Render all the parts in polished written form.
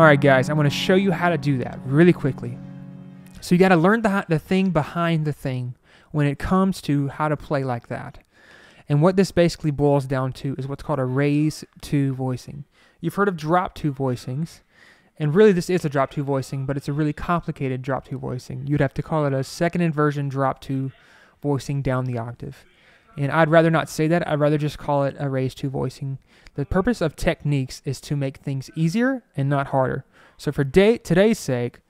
Alright guys, I'm going to show you how to do that really quickly. So you got to learn the thing behind the thing when it comes to how to play like that. And what this basically boils down to is what's called a raise 2 voicing. You've heard of drop 2 voicings, and really this is a drop 2 voicing, but it's a really complicated drop 2 voicing. You'd have to call it a second inversion drop 2 voicing down the octave. And I'd rather not say that. I'd rather just call it a raise 2 voicing. The purpose of techniques is to make things easier and not harder. So for today's sake,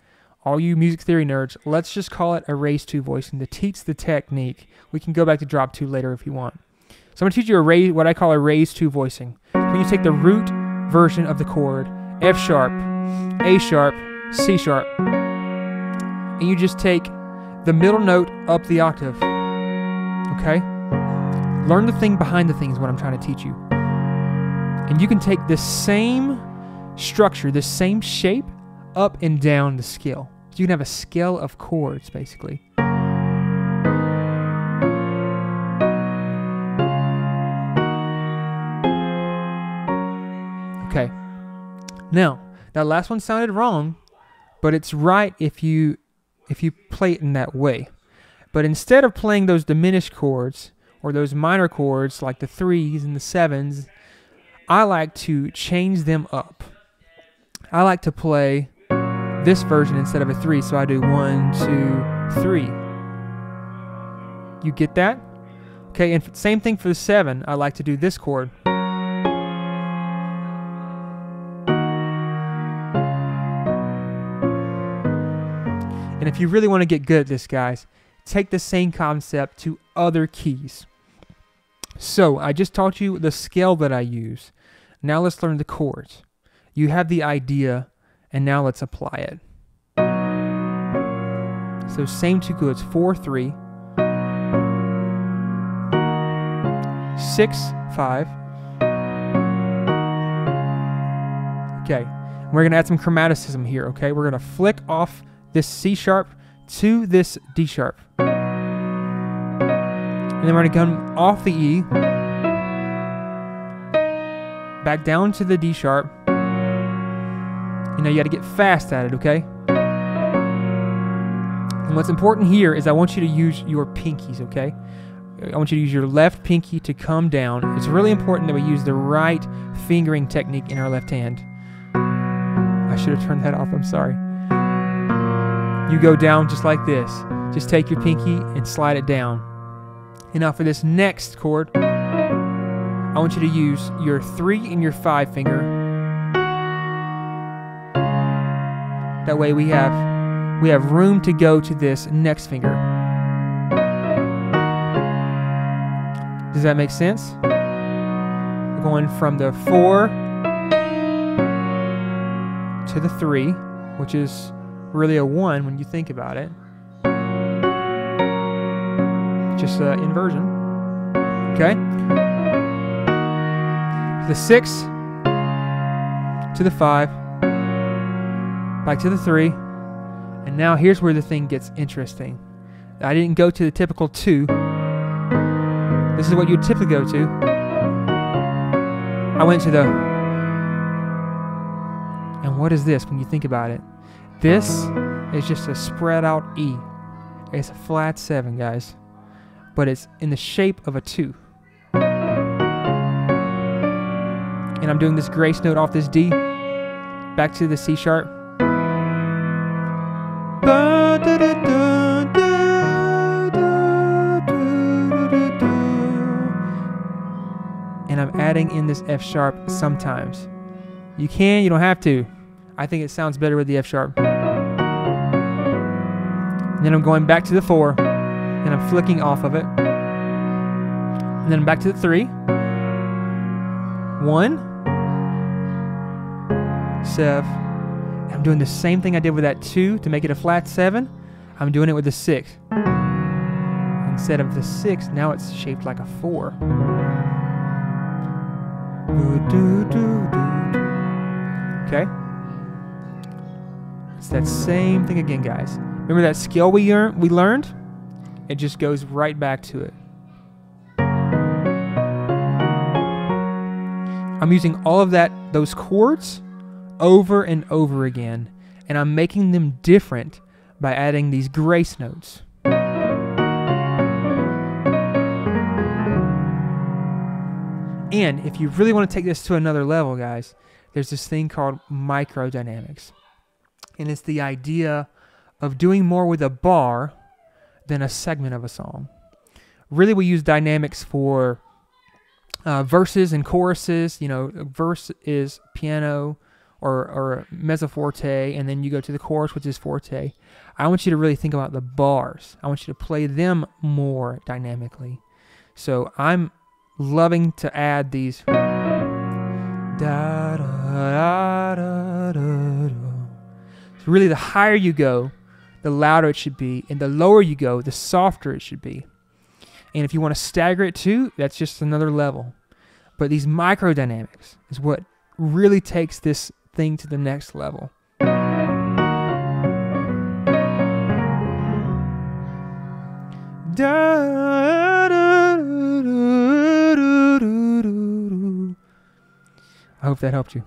all you music theory nerds, let's just call it a raise 2 voicing to teach the technique. We can go back to drop 2 later if you want. So I'm going to teach you what I call a raise 2 voicing. When you take the root version of the chord, F sharp, A sharp, C sharp, and you just take the middle note up the octave. Okay? Learn the thing behind the thing is what I'm trying to teach you. And you can take this same structure, this same shape, up and down the scale. So you can have a scale of chords, basically. Okay. Now, that last one sounded wrong, but it's right if you play it in that way. But instead of playing those diminished chords or those minor chords like the 3s and the 7s, I like to change them up. I like to play this version instead of a 3, so I do 1, 2, 3. You get that? Okay, and same thing for the 7. I like to do this chord. And if you really want to get good at this, guys, take the same concept to other keys. So I just taught you the scale that I use. Now let's learn the chords. You have the idea, and now let's apply it. So same 2 chords, 4, 3, 6, 5. Okay, we're going to add some chromaticism here, okay? We're going to flick off this C sharp to this D sharp. And then we're going to come off the E, back down to the D sharp. You know, you got to get fast at it, okay? And what's important here is I want you to use your pinkies, okay? I want you to use your left pinky to come down. It's really important that we use the right fingering technique in our left hand. I should have turned that off, I'm sorry. You go down just like this. Just take your pinky and slide it down. And now for this next chord, I want you to use your 3 and your 5 finger. That way we have room to go to this next finger. Does that make sense? We're going from the 4 to the 3, which is really a 1 when you think about it. Just inversion. Okay? The 6 to the 5, back to the 3, and now here's where the thing gets interesting. I didn't go to the typical 2. This is what you'd typically go to. I went to the... And what is this when you think about it? This is just a spread out E. It's a flat 7, guys. But it's in the shape of a 2. And I'm doing this grace note off this D, back to the C sharp. And I'm adding in this F sharp sometimes. You can, you don't have to. I think it sounds better with the F sharp. And then I'm going back to the 4, and I'm flicking off of it. And then back to the 3. 1, 7. I'm doing the same thing I did with that 2 to make it a flat 7. I'm doing it with the 6. Instead of the 6, now it's shaped like a 4. Okay? It's that same thing again, guys. Remember that scale we learned? It just goes right back to it. I'm using all of those chords over and over again, and I'm making them different by adding these grace notes. And if you really want to take this to another level, guys, there's this thing called microdynamics. And it's the idea of doing more with a bar than a segment of a song. Really, we use dynamics for verses and choruses. You know, a verse is piano or mezzo forte, and then you go to the chorus, which is forte. I want you to really think about the bars. I want you to play them more dynamically. So I'm loving to add these. Da, da, da, da, da, da. So really, the higher you go, the louder it should be, and the lower you go, the softer it should be. And if you want to stagger it too, that's just another level. But these microdynamics is what really takes this thing to the next level. I hope that helped you.